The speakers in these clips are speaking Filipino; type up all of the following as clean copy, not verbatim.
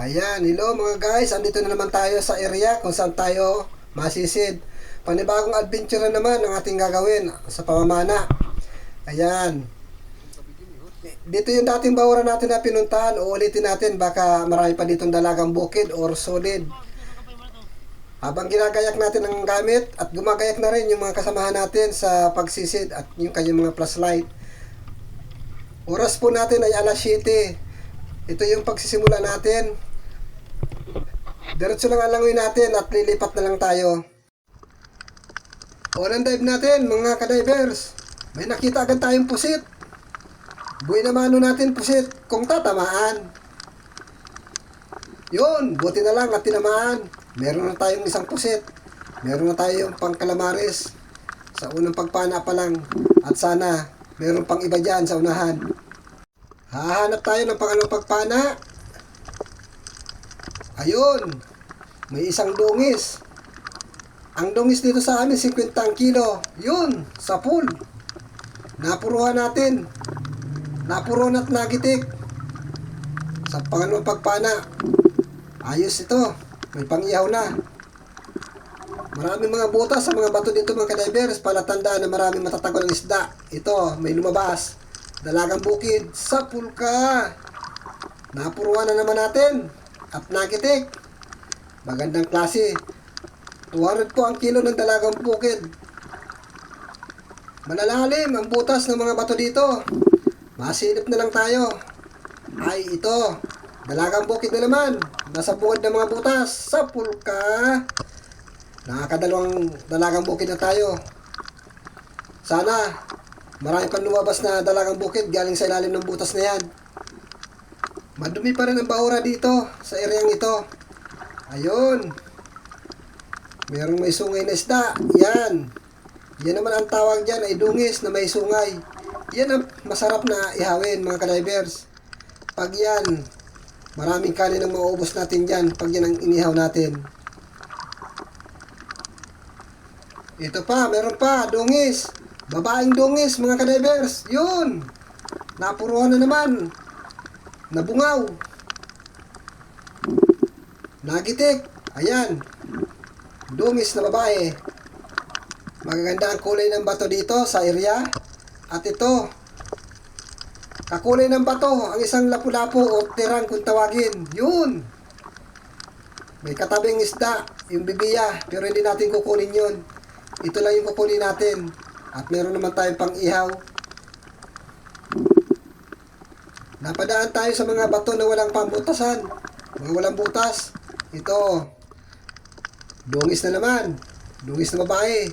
Ayan, hello mga guys, andito na naman tayo sa area kung saan tayo masisid. Panibagong adventure na naman ang ating gagawin sa pamamana. Ayan, dito yung dating bahuran natin na pinuntahan, uulitin natin, baka marami pa ditong dalagang bukid or solid. Habang ginagayak natin ang gamit at gumagayak na rin yung mga kasamahan natin sa pagsisid at yung kanyang mga flashlight. Oras po natin ay alas 7. Ito yung pagsisimula natin. Diretso lang alangoy natin at lilipat na lang tayo. On dive natin mga kadivers. May nakita agad tayong pusit. Buhay na mano natin pusit kung tatamaan. Yun, buti na lang at tinamaan. Meron na tayong isang pusit. Meron na tayong pang calamares sa unang pagpana pa lang. At sana meron pang iba dyan sa unahan. Hahanap tayo ng pangalawang pagpana. Ayun, may isang dungis. Ang dungis dito sa amin 50 kilo. Yun, sa pool. Napuruhan natin. Napuruhan at nagitik. Sa pangalawang pagpana. Ayos ito. May pang-ihaw na. Maraming mga butas sa mga bato dito mga kadivers. Palatandaan na maraming matatagol ang isda. Ito, may lumabas. Dalagang bukid sa pulka. Napuruhan na naman natin. At nagitik. Magandang klase. 200 po ang kilo ng dalagang bukid. Malalalim ang butas ng mga bato dito. Masilip na lang tayo. Ay ito. Dalagang bukid na naman. Nasa bungad ng mga butas. Sa pulka. Nakakadalawang dalagang bukid na tayo. Sana marami pang lumabas na dalagang bukid galing sa ilalim ng butas na yan. Madumi pa rin ang bahura dito sa areang ito. Ayun. Merong may sungay na isda. Yan. Yan naman ang tawag dyan ay dungis na may sungay. Yan ang masarap na ihawin mga kadivers. Pag yan, maraming kanin ang mauubos natin dyan pag yan ang inihaw natin. Ito pa, meron pa, dungis. Babaeng dungis mga kadivers. Yun. Napuruhan na naman. Nabungaw. Nagitik. Ayan. Dungis na babae. Magaganda ang kulay ng bato dito sa area. At ito, kakulay ng bato, ang isang lapu-lapu o tirang kung tawagin. Yun. May katabing isda, yung bibiya, pero hindi natin kukunin yun. Ito lang yung kukunin natin. At meron naman tayong pang-ihaw. Napadaan tayo sa mga bato na walang pambutasan. Mga walang butas. Ito. Dungis na naman. Dungis na babae.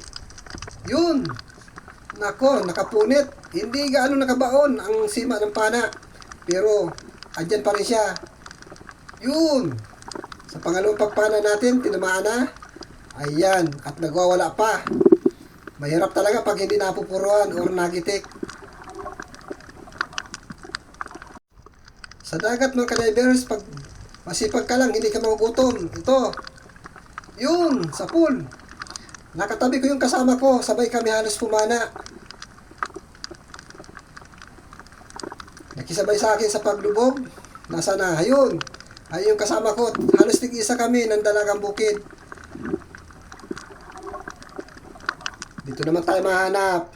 Yun. Nako, nakapunit. Hindi gaano nakabaon ang sima ng pana. Pero, andyan pa rin siya. Yun. Sa pangalawang pagpana natin, tinamaan na. Ayan. At nagwawala pa. Mahirap talaga pag hindi napupuruan or nagitik. Sa dagat mga kadivers, pag masipag ka lang, hindi ka magugutom. Ito. Yun, sa pool. Nakatabi ko yung kasama ko, sabay kami halos pumana. Nakisabay sa akin sa paglubog. Nasa na, ayun. Ayun yung kasama ko. Halos tig-isa kami ng dalagang bukid. Dito naman tayo mahanap.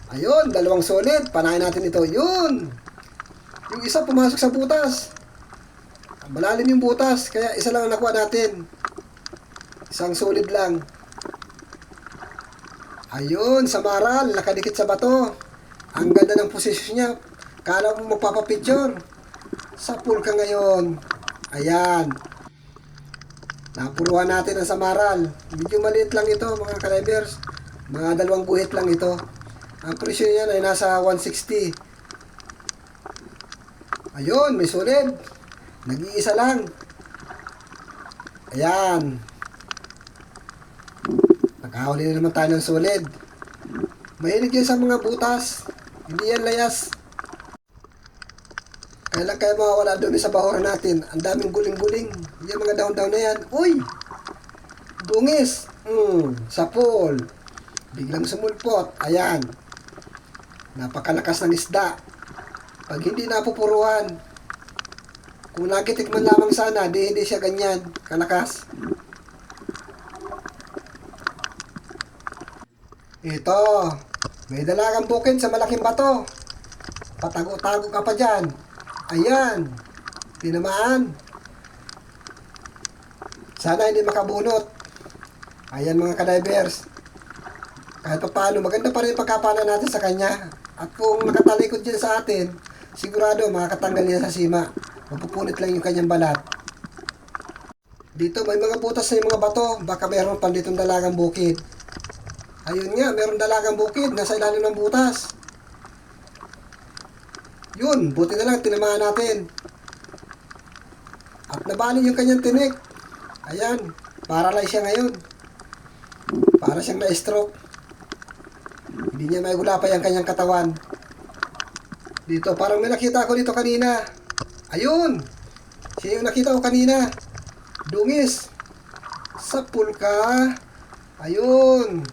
Ayun, dalawang solid. Panahin natin ito. Yun. Yung isa pumasok sa butas. Malalim yung butas, kaya isa lang ang nakuha natin. Isang solid lang. Ayun, sa maral, nakadikit sa bato. Ang ganda ng posisyon niya. Kala mo magpapapicture. Sa pool ka ngayon. Ayan. Napuruhan natin ang samaral. Medyo maliit lang ito mga kadivers. Mga 2 guhit lang ito. Ang presyo niya ay nasa 160. Ayun, may solid. Nag-iisa lang. Ayan. Nakahuli na naman tayo ng solid. Mahilig yan sa mga butas. Hindi yan layas. Kailan kaya mawawala doon sa bahura natin? Ang daming guling-guling. Yan mga daon-daon na yan. Uy! Dungis. Sa pool. Biglang sumulpot. Ayan. Napakalakas ng isda. Pag hindi napupuruan, Kung nagitik man lamang sana, di hindi siya ganyan kalakas. Ito, may dalagang bukid sa malaking bato. Patago-tago ka pa dyan. Ayan, tinamaan. Sana hindi makabunot. Ayan mga kadivers. Kahit pa paano, maganda pa rin pagkapana natin sa kanya. At kung nakatalikod dyan sa atin, sigurado makakatanggal niya sa sima. Mapupunit lang yung kanyang balat. Dito may mga butas na yung mga bato. Baka mayroon pa ditong dalagang bukid. Ayun nga, mayroon dalagang bukid. Nasa ilalim ng butas. Yun, buti na lang tinamaan natin. At nabali yung kanyang tinik. Ayan, paralyze siya ngayon. Para siyang na-stroke. Hindi niya maigulapay ang kanyang katawan. Dito, parang may nakita ako dito kanina. Ayun! Siya yung nakita ko kanina. Dungis. Sa pulka. Ayun.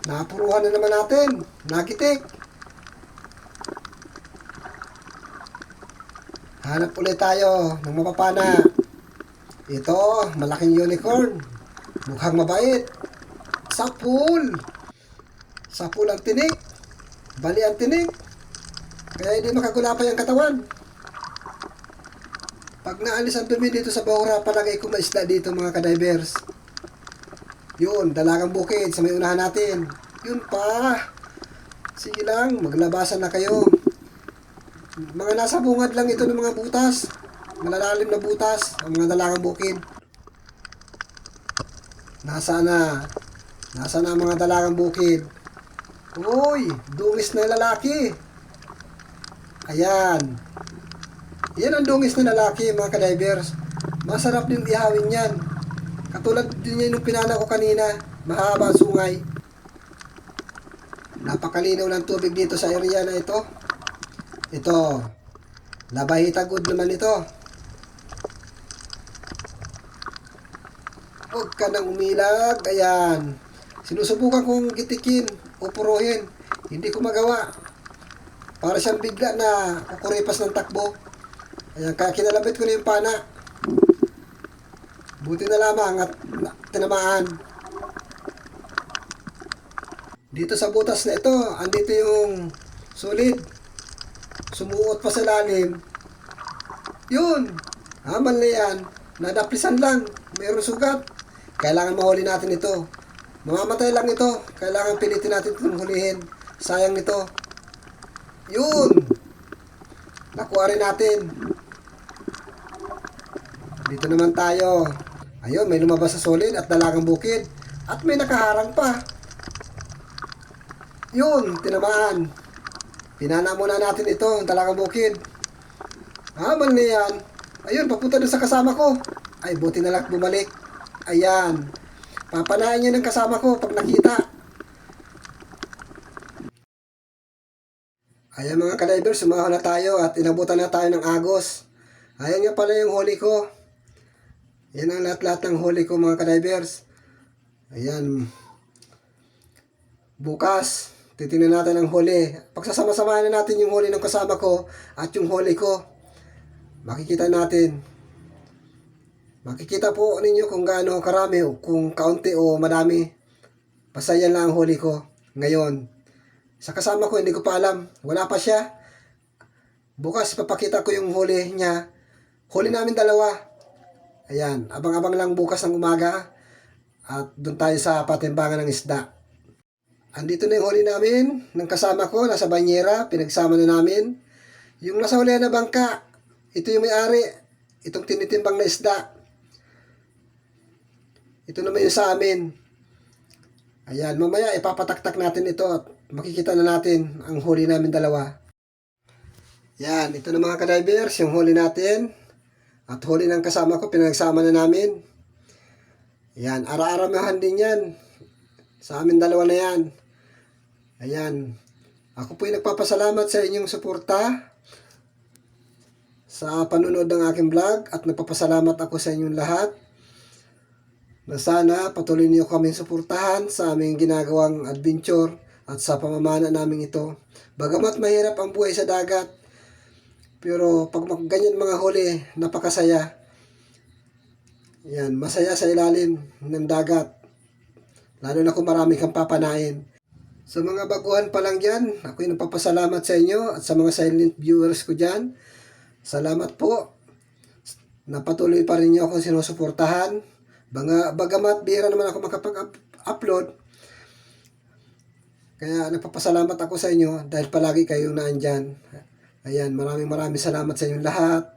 Napuruhan na naman natin. Nagitik. Hanap ulit tayo ng mapapana. Ito, malaking unicorn. Mukhang mabait. Sapul. Sapul ang tinik. Bali ang tinik. Kaya hindi makagulapay ang katawan. Pag naalis ang dumi dito sa bahura, palagay ko maisda dito mga kadivers. Yun, dalagang bukid sa may unahan natin. Yun pa. Sige lang, maglabasan na kayo. Mga nasa bungad lang ito ng mga butas. Malalalim na butas, ang mga dalagang bukid. Nasaan na? Nasaan na ang mga dalagang bukid? Uy, dungis na lalaki. Ayan. Yan ang dungis na lalaki mga kadivers. Masarap din ihawin yan. Katulad din yan yung pinana ko kanina. Mahaba ang sungay. Napakalinaw ng tubig dito sa area na ito. Ito. Labahita good naman ito. Huwag ka nang umilag. Ayan. Sinusubukan kong gitikin o puruhin. Hindi ko magawa. Para siyang bigla na kukuripas ng takbo. Ayan, kaya kinalabit ko na yung pana. Buti na lamang at tinamaan. Dito sa butas na ito, andito yung solid. Sumuot pa sa lalim. Yun. Hamal na yan. Nadaplisan lang. Mayroong sugat. Kailangan mahuli natin ito. Mamamatay lang ito. Kailangan pilitin natin itong hulihin. Sayang nito. Yun. Nakuha rin natin. Dito naman tayo. Ayun, may lumabas sa solid at dalagang bukid. At may nakaharang pa. Yun, tinamaan. Pinana muna natin ito, ang dalagang bukid. Hamal na yan. Ayun, papunta doon sa kasama ko. Ay, buti na lang bumalik. Ayan. Papanain niya ng kasama ko pag nakita. Ayan mga kadivers, sumaho na tayo at inabutan na tayo ng agos. Ayan nga pala yung huli ko. Yan ang lahat-lahat ng huli ko mga kadivers. Ayan. Bukas, titingnan natin ang huli. Pagsasama-samahan na natin yung huli ng kasama ko at yung huli ko. Makikita natin. Makikita po ninyo kung gaano karami o kung kaunti o madami. Basta yan lang ang huli ko ngayon. Sa kasama ko hindi ko pa alam. Wala pa siya. Bukas papakita ko yung huli niya. Huli namin dalawa. Ayan, abang-abang lang bukas ng umaga at doon tayo sa patimbangan ng isda. Andito na yung huli namin ng kasama ko, nasa banyera, pinagsama na namin. Yung nasa huli na bangka, ito yung may-ari, itong tinitimbang na isda. Ito naman yung sa amin. Ayan, mamaya ipapataktak natin ito at makikita na natin ang huli namin dalawa. Yan, ito na mga kadivers, yung huli natin. At huli ng kasama ko, pinagsama na namin. Yan, ara-aramahan din yan. Sa amin dalawa na yan. Ayan. Ako po'y nagpapasalamat sa inyong suporta sa panunod ng aking vlog at nagpapasalamat ako sa inyong lahat. Na sana patuloy niyo kami suportahan sa aming ginagawang adventure at sa pamamana namin ito. Bagamat mahirap ang buhay sa dagat, Pero pag ganyan mga huli, napakasaya. Yan, masaya sa ilalim ng dagat. Lalo na kung marami kang papanain. Sa mga baguhan pa lang dyan, ako'y nagpapasalamat sa inyo at sa mga silent viewers ko dyan. Salamat po. Napatuloy pa rin niyo ako sinusuportahan. Bagamat bihira naman ako makapag-upload. Kaya nagpapasalamat ako sa inyo dahil palagi kayong naandyan. Ayan, maraming salamat sa inyong lahat.